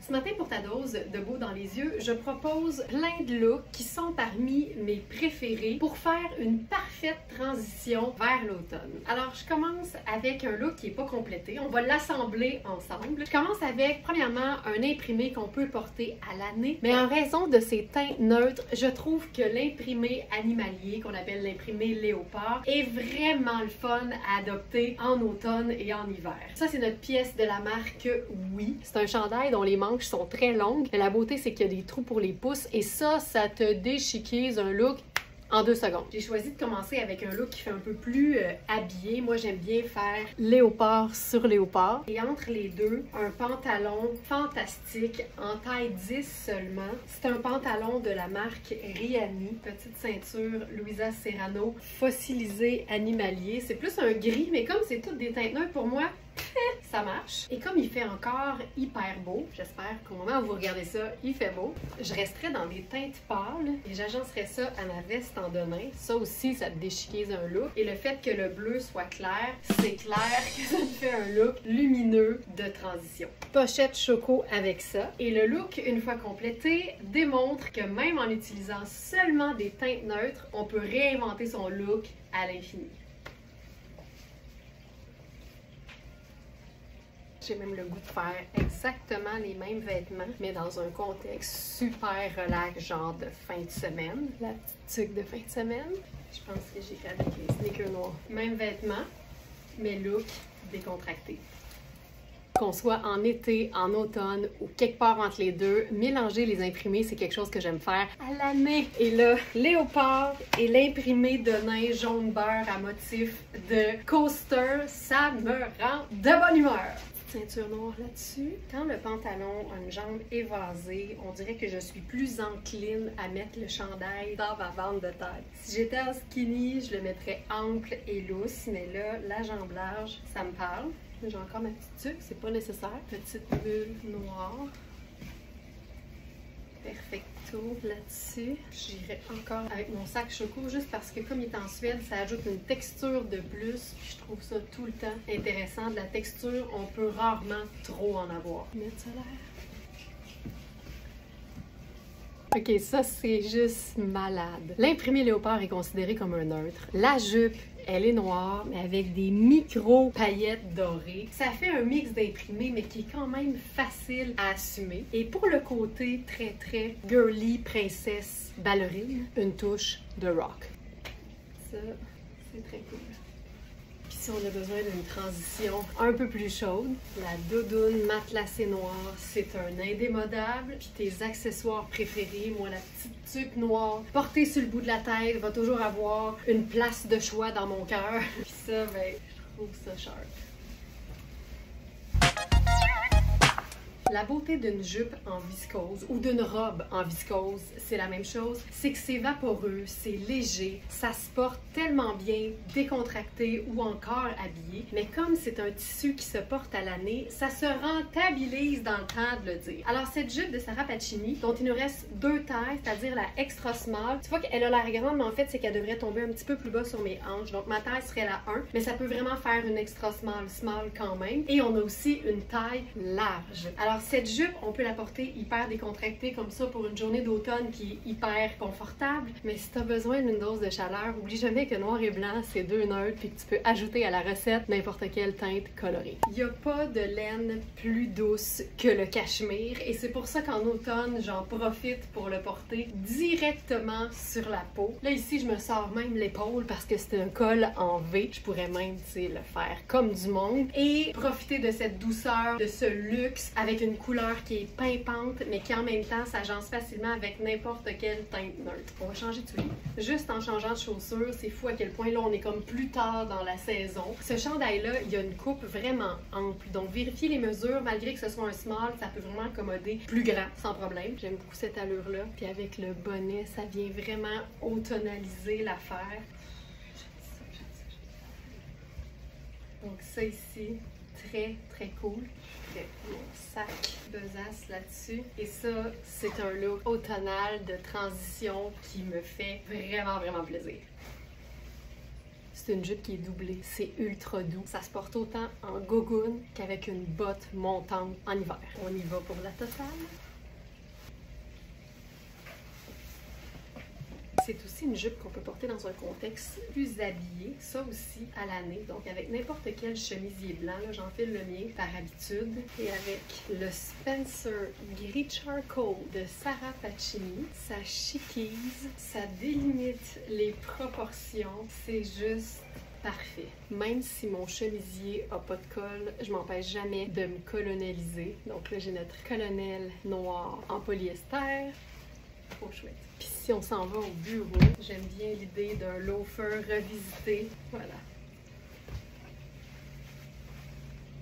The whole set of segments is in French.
Ce matin, pour ta dose de beau dans les yeux, je propose plein de looks qui sont parmi mes préférés pour faire une parfaite transition vers l'automne. Alors, je commence avec un look qui n'est pas complété. On va l'assembler ensemble. Je commence avec, premièrement, un imprimé qu'on peut porter à l'année. Mais en raison de ses teints neutres, je trouve que l'imprimé animalier, qu'on appelle l'imprimé léopard, est vraiment le fun à adopter en automne et en hiver. Ça, c'est notre pièce de la marque Oui. C'est un chandail dont les manches sont très longues. Mais la beauté, c'est qu'il y a des trous pour les pouces et ça te déchiquise un look en 2 secondes. J'ai choisi de commencer avec un look qui fait un peu plus habillé. Moi, j'aime bien faire léopard sur léopard. Et entre les deux, un pantalon fantastique en taille 10 seulement. C'est un pantalon de la marque Riani. Petite ceinture Luisa Serrano, fossilisé animalier. C'est plus un gris, mais comme c'est toutes des teintes neutres pour moi, ça marche. Et comme il fait encore hyper beau, j'espère qu'au moment où vous regardez ça, il fait beau, je resterai dans des teintes pâles et j'agencerai ça à ma veste en denim. Ça aussi, ça me déchiquise un look. Et le fait que le bleu soit clair, c'est clair que ça me fait un look lumineux de transition. Pochette choco avec ça. Et le look, une fois complété, démontre que même en utilisant seulement des teintes neutres, on peut réinventer son look à l'infini. J'ai même le goût de faire exactement les mêmes vêtements, mais dans un contexte super relax, genre de fin de semaine. La petite tuque de fin de semaine. Je pense que j'ai fait avec les sneakers noirs. Même vêtements, mais look décontracté. Qu'on soit en été, en automne ou quelque part entre les deux, mélanger les imprimés, c'est quelque chose que j'aime faire à l'année. Et là, léopard et l'imprimé de nain jaune beurre à motif de coaster, ça me rend de bonne humeur. Ceinture noire là-dessus. Quand le pantalon a une jambe évasée, on dirait que je suis plus encline à mettre le chandail dans ma bande de taille. Si j'étais en skinny, je le mettrais ample et lousse, mais là, la jambe large, ça me parle. J'ai encore ma petite tuque, c'est pas nécessaire. Petite bulle noire. Perfecto là-dessus. J'irai encore avec mon sac choco juste parce que comme il est en Suède, ça ajoute une texture de plus. Puis je trouve ça tout le temps intéressant. De la texture, on peut rarement trop en avoir. Mettre ça l'air. Ok, ça c'est juste malade. L'imprimé léopard est considéré comme un neutre. La jupe, elle est noire, mais avec des micro paillettes dorées. Ça fait un mix d'imprimés, mais qui est quand même facile à assumer. Et pour le côté très girly, princesse, ballerine, une touche de rock. Ça, c'est très cool. Puis si on a besoin d'une transition un peu plus chaude, la doudoune matelassée noire, c'est un indémodable. Puis tes accessoires préférés, moi la petite tuque noire portée sur le bout de la tête va toujours avoir une place de choix dans mon cœur. Puis ça, ben, je trouve ça sharp. La beauté d'une jupe en viscose ou d'une robe en viscose, c'est la même chose. C'est que c'est vaporeux, c'est léger, ça se porte tellement bien, décontracté ou encore habillé. Mais comme c'est un tissu qui se porte à l'année, ça se rentabilise dans le temps de le dire. Alors cette jupe de Sarah Pacini, dont il nous reste 2 tailles, c'est-à-dire la extra small, tu vois qu'elle a l'air grande, mais en fait c'est qu'elle devrait tomber un petit peu plus bas sur mes hanches. Donc ma taille serait la 1, mais ça peut vraiment faire une extra small quand même. Et on a aussi une taille large. Alors cette jupe, on peut la porter hyper décontractée comme ça pour une journée d'automne qui est hyper confortable. Mais si tu as besoin d'une dose de chaleur, oublie jamais que noir et blanc, c'est 2 neutres puis que tu peux ajouter à la recette n'importe quelle teinte colorée. Il n'y a pas de laine plus douce que le cachemire et c'est pour ça qu'en automne, j'en profite pour le porter directement sur la peau. Là ici, je me sors même l'épaule parce que c'est un col en V. Je pourrais même, tu sais, le faire comme du monde et profiter de cette douceur, de ce luxe avec une couleur qui est pimpante, mais qui en même temps s'agence facilement avec n'importe quelle teinte neutre. On va changer de soulier. Juste en changeant de chaussures, c'est fou à quel point là on est comme plus tard dans la saison. Ce chandail-là, il y a une coupe vraiment ample. Donc vérifiez les mesures, malgré que ce soit un small, ça peut vraiment accommoder plus grand, sans problème. J'aime beaucoup cette allure-là. Puis avec le bonnet, ça vient vraiment automnaliser l'affaire. Donc ça ici, très cool. J'ai mon sac besace là-dessus. Et ça, c'est un look automnal de transition qui me fait vraiment plaisir. c'est une jupe qui est doublée. C'est ultra doux. Ça se porte autant en gogoune qu'avec une botte montante en hiver. On y va pour la totale. C'est aussi une jupe qu'on peut porter dans un contexte plus habillé, ça aussi à l'année. Donc avec n'importe quel chemisier blanc, j'enfile le mien par habitude. Et avec le Spencer gris charcoal de Sarah Pacini, ça chiquise, ça délimite les proportions, c'est juste parfait. Même si mon chemisier a pas de col, je m'empêche jamais de me colonialiser. Donc là, j'ai notre colonel noir en polyester. Trop chouette. Puis si on s'en va au bureau, j'aime bien l'idée d'un loafer revisité. Voilà.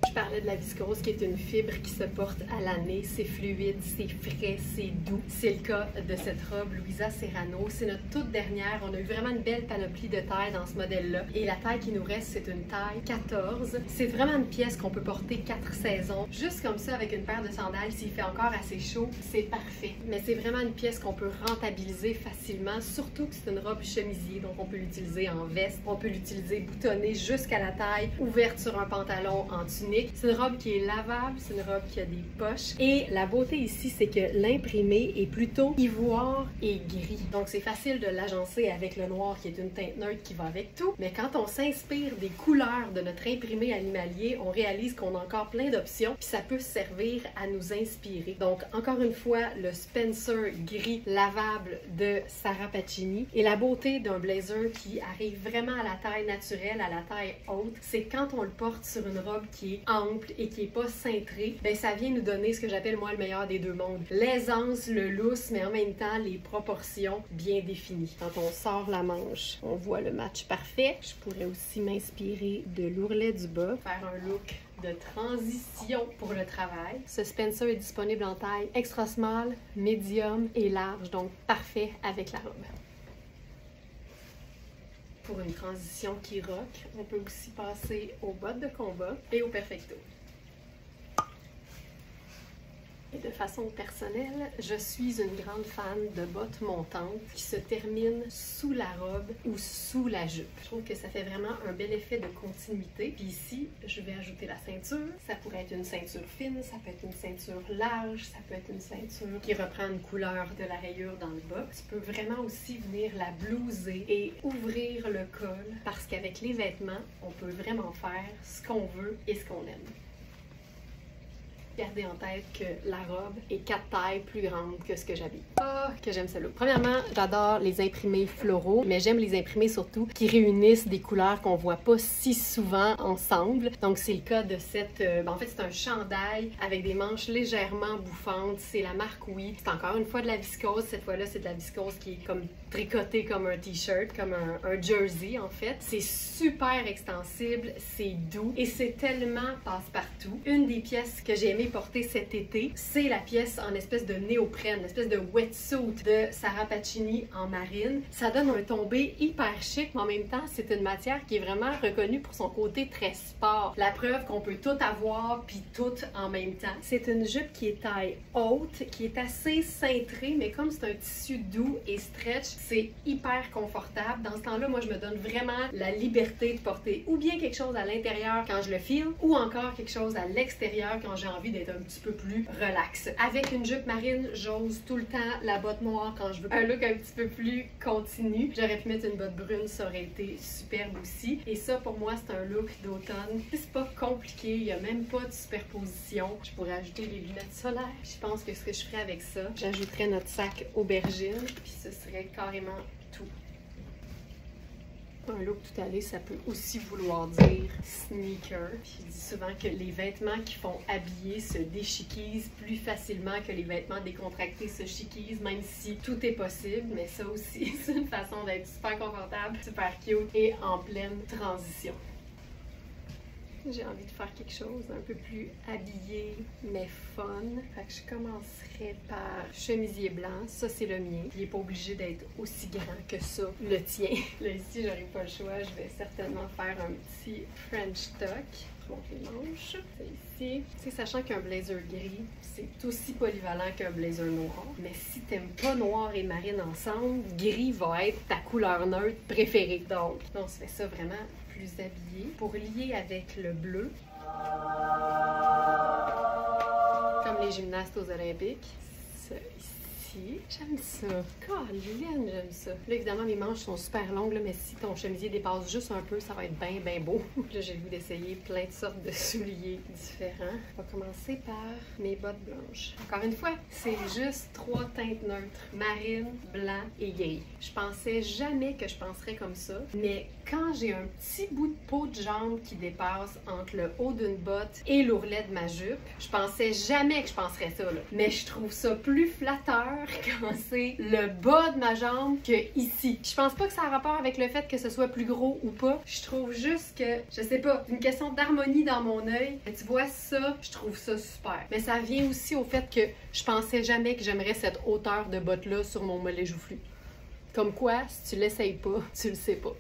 Je parlais de la viscose qui est une fibre qui se porte à l'année. C'est fluide, c'est frais, c'est doux. C'est le cas de cette robe Louisa Serrano. C'est notre toute dernière. On a eu vraiment une belle panoplie de tailles dans ce modèle-là. Et la taille qui nous reste, c'est une taille 14. C'est vraiment une pièce qu'on peut porter 4 saisons. Juste comme ça, avec une paire de sandales, s'il fait encore assez chaud, c'est parfait. Mais c'est vraiment une pièce qu'on peut rentabiliser facilement, surtout que c'est une robe chemisier. Donc on peut l'utiliser en veste, on peut l'utiliser boutonnée jusqu'à la taille, ouverte sur un pantalon en tunique. C'est une robe qui est lavable, c'est une robe qui a des poches. Et la beauté ici, c'est que l'imprimé est plutôt ivoire et gris. Donc c'est facile de l'agencer avec le noir qui est une teinte neutre qui va avec tout. Mais quand on s'inspire des couleurs de notre imprimé animalier, on réalise qu'on a encore plein d'options. Puis ça peut servir à nous inspirer. Donc encore une fois, le Spencer gris lavable de Sarah Pacini. Et la beauté d'un blazer qui arrive vraiment à la taille naturelle, à la taille haute, c'est quand on le porte sur une robe qui est ample et qui est pas cintrée, ben ça vient nous donner ce que j'appelle moi le meilleur des deux mondes. L'aisance, le lousse, mais en même temps les proportions bien définies. Quand on sort la manche, on voit le match parfait. Je pourrais aussi m'inspirer de l'ourlet du bas, faire un look de transition pour le travail. Ce Spencer est disponible en taille extra small, medium et large, donc parfait avec la robe. Pour une transition qui rock, on peut aussi passer aux bottes de combat et au perfecto. Et de façon personnelle, je suis une grande fan de bottes montantes qui se terminent sous la robe ou sous la jupe. Je trouve que ça fait vraiment un bel effet de continuité. Puis ici, je vais ajouter la ceinture. Ça pourrait être une ceinture fine, ça peut être une ceinture large, ça peut être une ceinture qui reprend une couleur de la rayure dans le bas. Tu peux vraiment aussi venir la blouser et ouvrir le col parce qu'avec les vêtements, on peut vraiment faire ce qu'on veut et ce qu'on aime. Gardez en tête que la robe est 4 tailles plus grande que ce que j'habille. Ah, que j'aime ce look. Premièrement, j'adore les imprimés floraux, mais j'aime les imprimés surtout qui réunissent des couleurs qu'on voit pas si souvent ensemble. Donc c'est le cas de cette... en fait, c'est un chandail avec des manches légèrement bouffantes. C'est la marque Oui. C'est encore une fois de la viscose. Cette fois-là, c'est de la viscose qui est comme tricotée comme un t-shirt, comme un jersey en fait. C'est super extensible, c'est doux et c'est tellement passe-partout. Une des pièces que j'ai aimé porter cet été, c'est la pièce en espèce de néoprène, l'espèce de wetsuit de Sarah Pacini en marine. Ça donne un tombé hyper chic, mais en même temps, c'est une matière qui est vraiment reconnue pour son côté très sport. La preuve qu'on peut tout avoir puis tout en même temps. C'est une jupe qui est taille haute, qui est assez cintrée, mais comme c'est un tissu doux et stretch, c'est hyper confortable. Dans ce temps-là, moi, je me donne vraiment la liberté de porter ou bien quelque chose à l'intérieur quand je le file, ou encore quelque chose à l'extérieur quand j'ai envie d'être un petit peu plus relax. Avec une jupe marine, j'ose tout le temps la botte noire quand je veux un look un petit peu plus continu. J'aurais pu mettre une botte brune, ça aurait été superbe aussi. Et ça, pour moi, c'est un look d'automne. C'est pas compliqué, il n'y a même pas de superposition. Je pourrais ajouter les lunettes solaires. Je pense que ce que je ferais avec ça, j'ajouterais notre sac aubergine, puis ce serait carrément tout. Un look tout allé, ça peut aussi vouloir dire sneaker. Puis je dis souvent que les vêtements qui font habiller se déchiquisent plus facilement que les vêtements décontractés se chiquisent, même si tout est possible. Mais ça aussi, c'est une façon d'être super confortable, super cute et en pleine transition. J'ai envie de faire quelque chose d'un peu plus habillé, mais fun. Fait que je commencerai par chemisier blanc. Ça, c'est le mien. Il n'est pas obligé d'être aussi grand que ça, le tien. Là, ici, j'aurai pas le choix. Je vais certainement faire un petit French tuck. Je montre les manches. C'est ici. Tu sais, sachant qu'un blazer gris, c'est aussi polyvalent qu'un blazer noir. Mais si t'aimes pas noir et marine ensemble, gris va être ta couleur neutre préférée. Donc, on se fait ça vraiment plus habillé pour lier avec le bleu. Comme les gymnastes aux Olympiques. Ça ici. J'aime ça. Caroline, j'aime ça. Là, évidemment, mes manches sont super longues, là, mais si ton chemisier dépasse juste un peu, ça va être bien, bien beau. Là, j'ai le goût d'essayer plein de sortes de souliers différents. On va commencer par mes bottes blanches. Encore une fois, c'est juste 3 teintes neutres. Marine, blanc et gris. Je pensais jamais que je penserais comme ça, mais quand j'ai un petit bout de peau de jambe qui dépasse entre le haut d'une botte et l'ourlet de ma jupe, je pensais jamais que je penserais ça, là. Mais je trouve ça plus flatteur quand c'est le bas de ma jambe que ici. Je pense pas que ça a rapport avec le fait que ce soit plus gros ou pas. Je trouve juste que, je sais pas, une question d'harmonie dans mon œil. Tu vois ça, je trouve ça super. Mais ça vient aussi au fait que je pensais jamais que j'aimerais cette hauteur de botte-là sur mon mollet joufflu. Comme quoi, si tu l'essayes pas, tu le sais pas.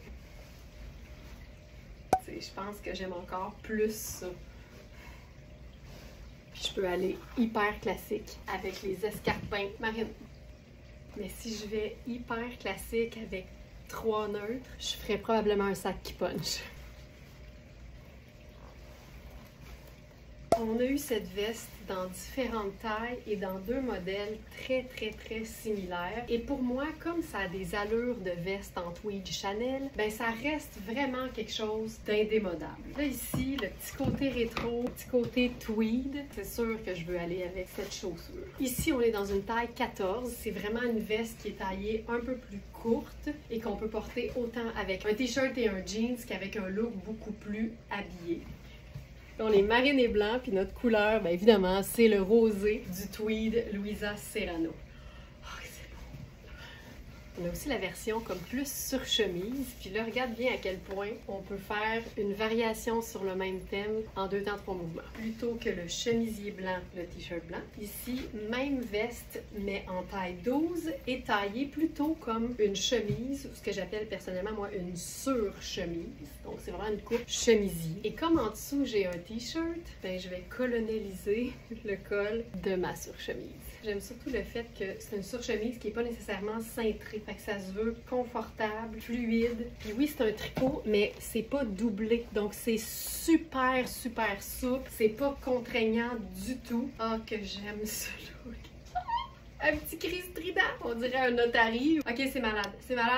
Je pense que j'aime encore plus ça. Puis je peux aller hyper classique avec les escarpins marine. Mais si je vais hyper classique avec 3 neutres, je ferais probablement un sac qui punch. On a eu cette veste dans différentes tailles et dans 2 modèles très similaires. Et pour moi, comme ça a des allures de veste en tweed Chanel, ben ça reste vraiment quelque chose d'indémodable. Là ici, le petit côté rétro, le petit côté tweed, c'est sûr que je veux aller avec cette chaussure. Ici, on est dans une taille 14. C'est vraiment une veste qui est taillée un peu plus courte et qu'on peut porter autant avec un t-shirt et un jeans qu'avec un look beaucoup plus habillé. On est marine et blanc, puis notre couleur, bien évidemment, c'est le rosé du tweed Louisa Serrano. Oh, c'est beau! On a aussi la version comme plus sur chemise, puis là, regarde bien à quel point on peut faire une variation sur le même thème en 2 temps 3 mouvements. Plutôt que le chemisier blanc, le t-shirt blanc. Ici, même veste, mais en taille 12 et taillée plutôt comme une chemise, ce que j'appelle personnellement, moi, une sur-chemise. Donc, c'est vraiment une coupe chemisier. Et comme en dessous, j'ai un t-shirt, ben, je vais colonialiser le col de ma surchemise. J'aime surtout le fait que c'est une surchemise qui n'est pas nécessairement cintrée. Fait que ça se veut confortable, fluide. Puis oui, c'est un tricot, mais c'est pas doublé. Donc, c'est super souple. C'est pas contraignant du tout. Ah, que j'aime ce look! Un petit cri strident, on dirait un notari. Ok, c'est malade,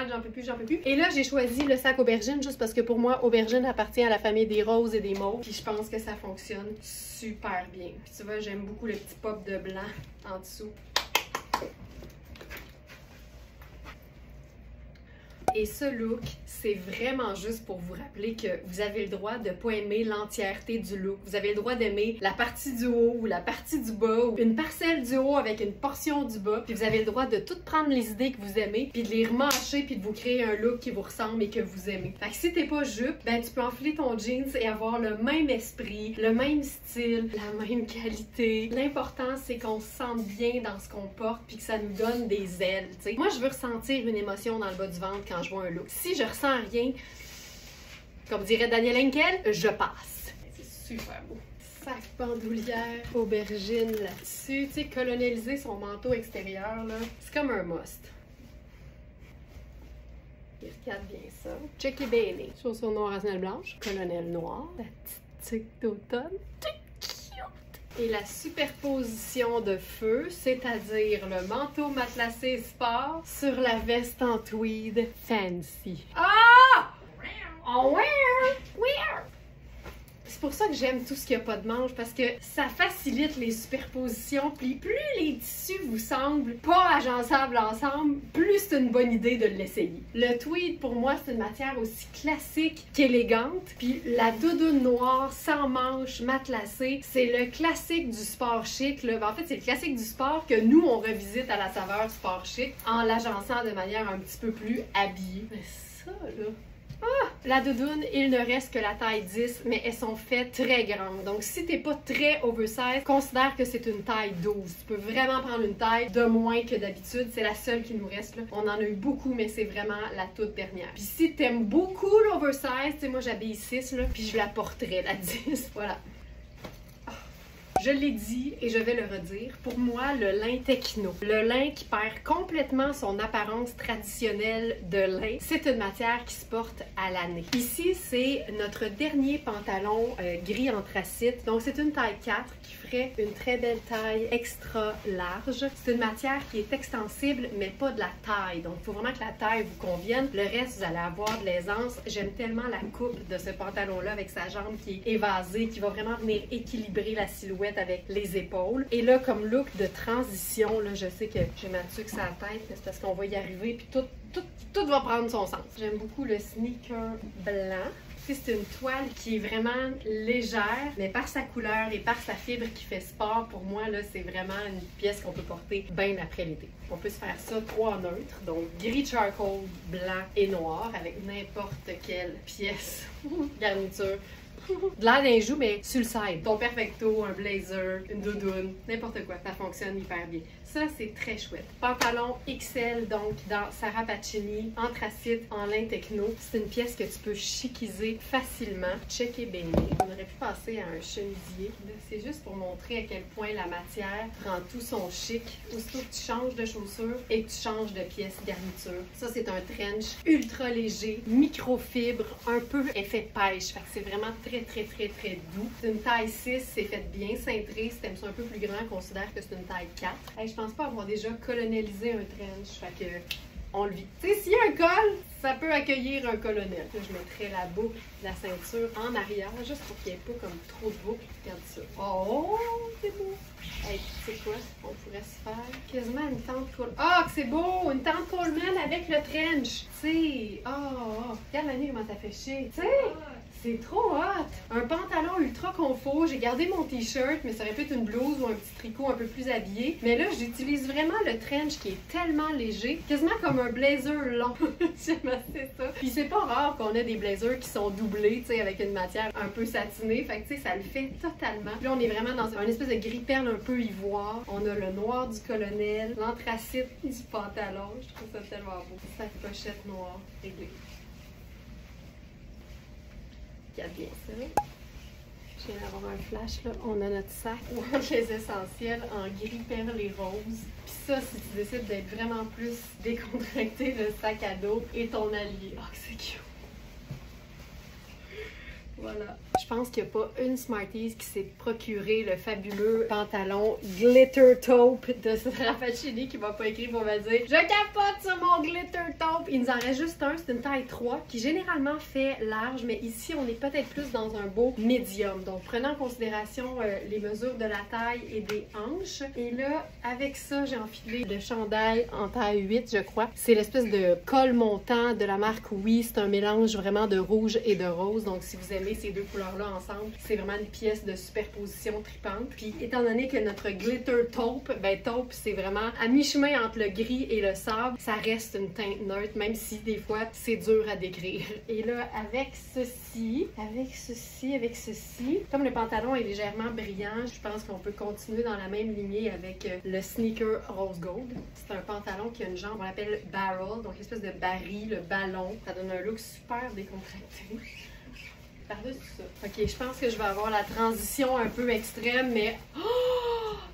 j'en peux plus. Et là, j'ai choisi le sac aubergine juste parce que pour moi, aubergine appartient à la famille des roses et des mauves. Puis je pense que ça fonctionne super bien. Puis tu vois, j'aime beaucoup le petit pop de blanc en dessous. Et ce look, c'est vraiment juste pour vous rappeler que vous avez le droit de ne pas aimer l'entièreté du look. Vous avez le droit d'aimer la partie du haut ou la partie du bas ou une parcelle du haut avec une portion du bas. Puis vous avez le droit de tout prendre les idées que vous aimez puis de les remâcher puis de vous créer un look qui vous ressemble et que vous aimez. Fait que si t'es pas jupe, ben tu peux enfiler ton jeans et avoir le même esprit, le même style, la même qualité. L'important, c'est qu'on se sente bien dans ce qu'on porte puis que ça nous donne des ailes, tu sais. Moi, je veux ressentir une émotion dans le bas du ventre quand je vois un look. Si je ressens rien, comme dirait Daniel Henkel, je passe. C'est super beau. Sac bandoulière, aubergine là-dessus. Tu sais, colonialiser son manteau extérieur, là, c'est comme un must. Et regarde bien ça. Checky Bailey. Chaussures noires à semelle blanche. Colonel noir. La petite tique d'automne. Et la superposition de feu, c'est-à-dire le manteau matelassé sport sur la veste en tweed fancy. Ah! Oh, where? C'est pour ça que j'aime tout ce qui n'a pas de manche, parce que ça facilite les superpositions. Puis plus les tissus vous semblent pas agençables ensemble, plus c'est une bonne idée de l'essayer. Le tweed, pour moi, c'est une matière aussi classique qu'élégante. Puis la doudoune noire sans manche matelassée, c'est le classique du sport chic. Là. En fait, c'est le classique du sport que nous, on revisite à la saveur sport chic en l'agençant de manière un petit peu plus habillée. Mais ça, là... La doudoune, il ne reste que la taille 10, mais elles sont faites très grandes. Donc, si t'es pas très oversize, considère que c'est une taille 12. Tu peux vraiment prendre une taille de moins que d'habitude. C'est la seule qui nous reste, là. On en a eu beaucoup, mais c'est vraiment la toute dernière. Puis si t'aimes beaucoup l'oversize, tu sais, moi j'habille 6, là, puis je la porterais, la 10. Voilà. Je l'ai dit et je vais le redire. Pour moi, le lin techno, le lin qui perd complètement son apparence traditionnelle de lin, c'est une matière qui se porte à l'année. Ici, c'est notre dernier pantalon gris anthracite. Donc, c'est une taille 4 qui ferait une très belle taille extra large. C'est une matière qui est extensible, mais pas de la taille. Donc, il faut vraiment que la taille vous convienne. Le reste, vous allez avoir de l'aisance. J'aime tellement la coupe de ce pantalon-là avec sa jambe qui est évasée, qui va vraiment venir équilibrer la silhouette avec les épaules. Et là, comme look de transition, là, je sais que j'ai ma tuque sur la tête, mais c'est parce qu'on va y arriver, puis tout va prendre son sens. J'aime beaucoup le sneaker blanc. C'est une toile qui est vraiment légère, mais par sa couleur et par sa fibre qui fait sport, pour moi, là, c'est vraiment une pièce qu'on peut porter bien après l'été. On peut se faire ça 3 neutres, donc gris charcoal, blanc et noir, avec n'importe quelle pièce, garniture. De l'air d'un joue, mais sur le side. Ton perfecto, un blazer, une doudoune, n'importe quoi, ça fonctionne hyper bien. Ça, c'est très chouette. Pantalon XL, donc, dans Sarah Pacini, anthracite, en lin techno. C'est une pièce que tu peux chiquiser facilement. Check et baigner. On aurait pu passer à un chemisier. C'est juste pour montrer à quel point la matière prend tout son chic. Aussitôt que tu changes de chaussures et que tu changes de pièce garniture. Ça, c'est un trench ultra léger, microfibre, un peu effet pêche. Fait que c'est vraiment très doux. C'est une taille 6, c'est fait bien cintré. Si t'aimes ça un peu plus grand, considère que c'est une taille 4. Hey, je pense pas avoir déjà colonialisé un trench, fait que on le vit. Tu sais, s'il y a un col, ça peut accueillir un colonel. Là, je mettrais la boucle de la ceinture en arrière, juste pour qu'il n'y ait pas comme trop de boucles. Regarde ça. Oh, c'est beau! Hey, tu sais quoi? On pourrait se faire quasiment une tente Coleman. Ah, que c'est beau! Une tente Coleman avec le trench! Tu sais, regarde la nuit comment ça fait chier. Tu sais, c'est trop hot! Un pantalon ultra confort. J'ai gardé mon t-shirt, mais ça aurait pu être une blouse ou un petit tricot un peu plus habillé. Mais là, j'utilise vraiment le trench qui est tellement léger, quasiment comme un blazer long. J'aime assez ça. Puis c'est pas rare qu'on ait des blazers qui sont doublés, tu sais, avec une matière un peu satinée. Fait que tu sais, ça le fait totalement. Puis là, on est vraiment dans un espèce de gris perle un peu ivoire. On a le noir du colonel, l'anthracite du pantalon. Je trouve ça tellement beau. Sa pochette noire réglée. Regarde bien ça. Je viens d'avoir un flash là. On a notre sac les essentiels en gris, perle et rose. Puis ça, si tu décides d'être vraiment plus décontracté, le sac à dos est ton allié. Oh, que c'est cute! Voilà. Je pense qu'il n'y a pas une Smarties qui s'est procuré le fabuleux pantalon Glitter Taupe de Sarah Pacini qui m'a pas écrit pour me dire « Je capote sur mon Glitter Taupe ». Il nous en reste juste un, c'est une taille 3 qui généralement fait large, mais ici on est peut-être plus dans un beau médium. Donc prenant en considération les mesures de la taille et des hanches. Et là, avec ça, j'ai enfilé le chandail en taille 8, je crois. C'est l'espèce de col montant de la marque Oui. C'est un mélange vraiment de rouge et de rose. Donc si vous aimez ces deux couleurs-là ensemble, c'est vraiment une pièce de superposition tripante. Puis étant donné que notre glitter taupe, ben taupe c'est vraiment à mi-chemin entre le gris et le sable, ça reste une teinte neutre, même si des fois c'est dur à décrire. Et là, avec ceci, comme le pantalon est légèrement brillant, je pense qu'on peut continuer dans la même lignée avec le sneaker rose gold. C'est un pantalon qui a une jambe, on l'appelle barrel, donc une espèce de baril, le ballon. Ça donne un look super décontracté. Par-dessus ça. Ok, je pense que je vais avoir la transition un peu extrême, mais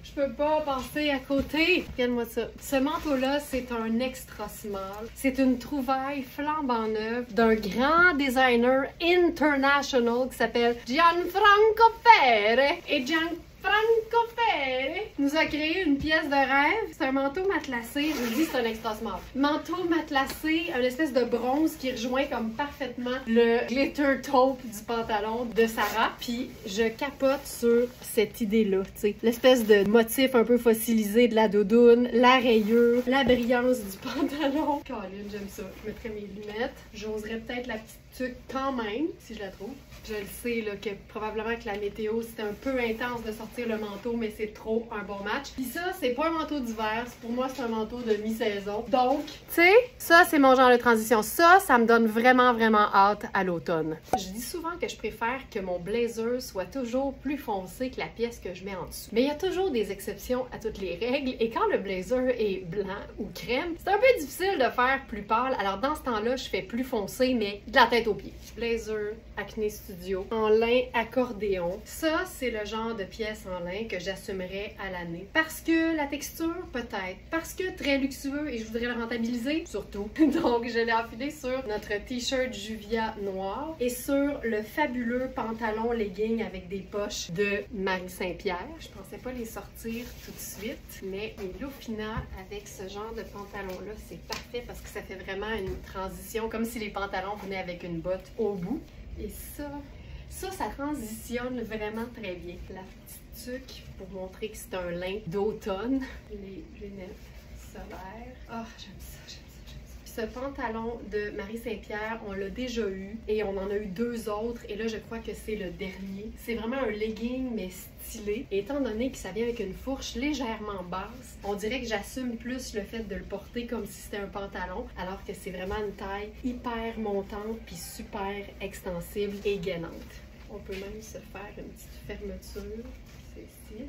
je peux pas passer à côté. Regarde-moi ça. Ce manteau-là, c'est un extra small. C'est une trouvaille flambant neuve d'un grand designer international qui s'appelle Gianfranco Pere. Et Gianfranco Pere nous a créé une pièce de rêve. C'est un manteau matelassé. Je vous dis, c'est un extra small. Manteau matelassé, une espèce de bronze qui rejoint comme parfaitement le glitter taupe du pantalon de Sarah. Puis je capote sur cette idée-là, tu sais. L'espèce de motif un peu fossilisé de la doudoune, la rayure, la brillance du pantalon. Colin, j'aime ça. Je mettrais mes lunettes. J'oserais peut-être la petite tuque quand même, si je la trouve. Je le sais là, que probablement que la météo, c'était un peu intense de sortir le manteau, mais c'est trop un bon match. Puis ça, c'est pas un manteau d'hiver, pour moi, c'est un manteau de mi-saison. Donc, tu sais, ça, c'est mon genre de transition. Ça me donne vraiment, vraiment hâte à l'automne. Je dis souvent que je préfère que mon blazer soit toujours plus foncé que la pièce que je mets en dessous. Mais il y a toujours des exceptions à toutes les règles, et quand le blazer est blanc ou crème, c'est un peu difficile de faire plus pâle. Alors dans ce temps-là, je fais plus foncé, mais de la tête aux pieds. Blazer Acne Studio en lin accordéon. Ça, c'est le genre de pièce en lin que j'assumerais à l'année. Parce que la texture, peut-être. Parce que très luxueux et je voudrais le rentabiliser, surtout. Donc, je l'ai enfilé sur notre t-shirt Juvia noir et sur le fabuleux pantalon legging avec des poches de Marie Saint-Pierre. Je pensais pas les sortir tout de suite, mais les look final avec ce genre de pantalon-là, c'est parfait parce que ça fait vraiment une transition, comme si les pantalons venaient avec une botte au bout. Et ça transitionne vraiment très bien. La petite tuque pour montrer que c'est un lin d'automne. Les lunettes solaires. Oh, j'aime ça, j'aime ça, j'aime ça. Puis ce pantalon de Marie Saint-Pierre, on l'a déjà eu et on en a eu 2 autres. Et là, je crois que c'est le dernier. C'est vraiment un legging, mais stylé. Et étant donné que ça vient avec une fourche légèrement basse, on dirait que j'assume plus le fait de le porter comme si c'était un pantalon, alors que c'est vraiment une taille hyper montante puis super extensible et gainante. On peut même se faire une petite fermeture, c'est ici.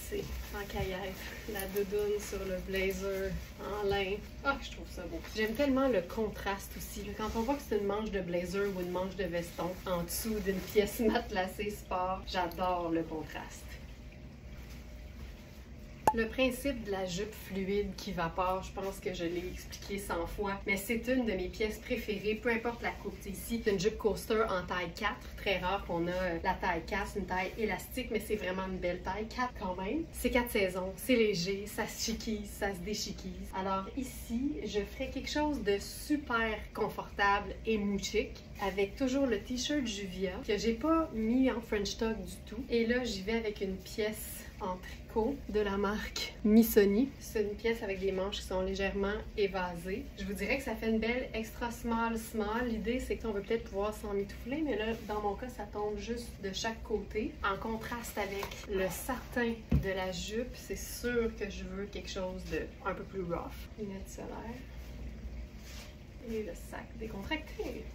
C'est en caillette, la doudoune sur le blazer en lin. Ah, je trouve ça beau. J'aime tellement le contraste aussi. Quand on voit que c'est une manche de blazer ou une manche de veston en dessous d'une pièce matelassée sport, j'adore le contraste. Le principe de la jupe fluide qui vapore, je pense que je l'ai expliqué 100 fois, mais c'est une de mes pièces préférées, peu importe la coupe. Ici, c'est une jupe coaster en taille 4. Très rare qu'on a la taille 4, une taille élastique, mais c'est vraiment une belle taille 4 quand même. C'est 4 saisons, c'est léger, ça se chiquise, ça se déchiquise. Alors ici, je ferai quelque chose de super confortable et mouchique, avec toujours le t-shirt Juvia, que j'ai pas mis en French tuck du tout. Et là, j'y vais avec une pièce en tricot de la marque Missoni. C'est une pièce avec des manches qui sont légèrement évasées. Je vous dirais que ça fait une belle extra small. L'idée, c'est qu'on veut peut-être pouvoir s'en mitoufler, mais là, dans mon cas, ça tombe juste de chaque côté. En contraste avec le satin de la jupe, c'est sûr que je veux quelque chose de un peu plus rough. Lunettes solaires. Et le sac décontracté.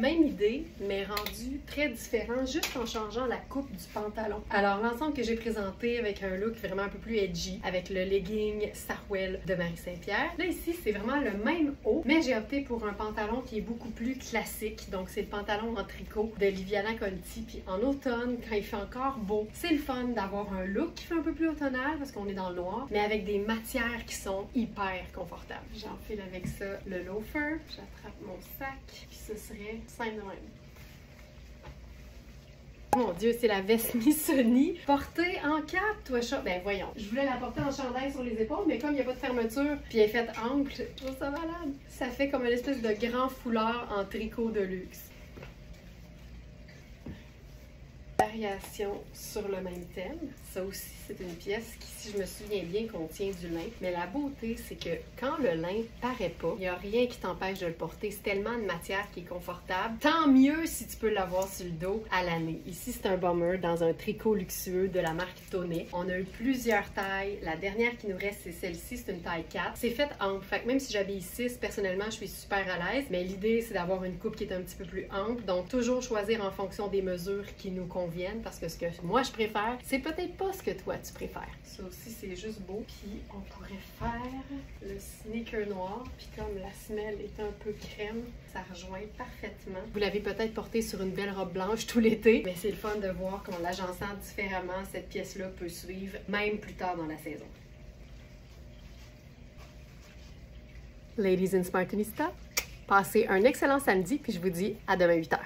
Même idée, mais rendu très différent, juste en changeant la coupe du pantalon. Alors, l'ensemble que j'ai présenté avec un look vraiment un peu plus edgy, avec le legging Sarwell de Marie Saint-Pierre. Là, ici, c'est vraiment le même haut, mais j'ai opté pour un pantalon qui est beaucoup plus classique. Donc, c'est le pantalon en tricot de Liviana Conti. Puis en automne, quand il fait encore beau, c'est le fun d'avoir un look qui fait un peu plus automnal parce qu'on est dans le noir, mais avec des matières qui sont hyper confortables. J'enfile avec ça le loafer, j'attrape mon sac, puis ce serait simple de même. Mon Dieu, c'est la veste Missoni portée en cap, toi chat. Ben voyons, je voulais la porter en chandail sur les épaules, mais comme il n'y a pas de fermeture, puis elle est faite ample, je trouve ça malade. Ça fait comme une espèce de grand foulard en tricot de luxe. Variation sur le même thème. Ça aussi, c'est une pièce qui, si je me souviens bien, contient du lin. Mais la beauté, c'est que quand le lin paraît pas, il n'y a rien qui t'empêche de le porter. C'est tellement de matière qui est confortable. Tant mieux si tu peux l'avoir sur le dos à l'année. Ici, c'est un bomber dans un tricot luxueux de la marque Tonnet. On a eu plusieurs tailles. La dernière qui nous reste, c'est celle-ci. C'est une taille 4. C'est fait ample. Fait que même si j'habille 6, personnellement, je suis super à l'aise. Mais l'idée, c'est d'avoir une coupe qui est un petit peu plus ample. Donc, toujours choisir en fonction des mesures qui nous conviennent. Parce que ce que moi, je préfère, c'est peut-être pas ce que toi, tu préfères. Ça aussi, c'est juste beau. Puis, on pourrait faire le sneaker noir. Puis, comme la semelle est un peu crème, ça rejoint parfaitement. Vous l'avez peut-être porté sur une belle robe blanche tout l'été, mais c'est le fun de voir qu'en l'agençant différemment, cette pièce-là peut suivre, même plus tard dans la saison. Ladies in Smartinista, passez un excellent samedi, puis je vous dis à demain 8h.